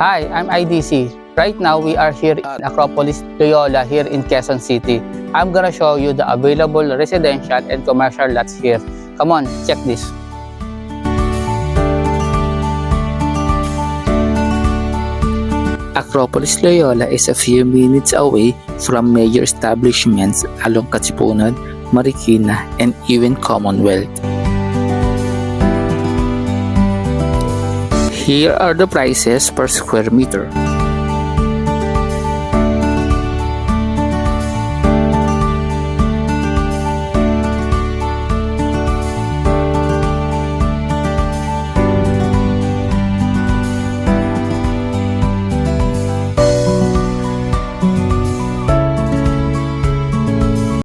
Hi, I'm IDC. Right now, we are here in Acropolis Loyola here in Quezon City. I'm gonna show you the available residential and commercial lots here. Come on, check this. Acropolis Loyola is a few minutes away from major establishments along Katipunan, Marikina, and even Commonwealth. Here are the prices per square meter.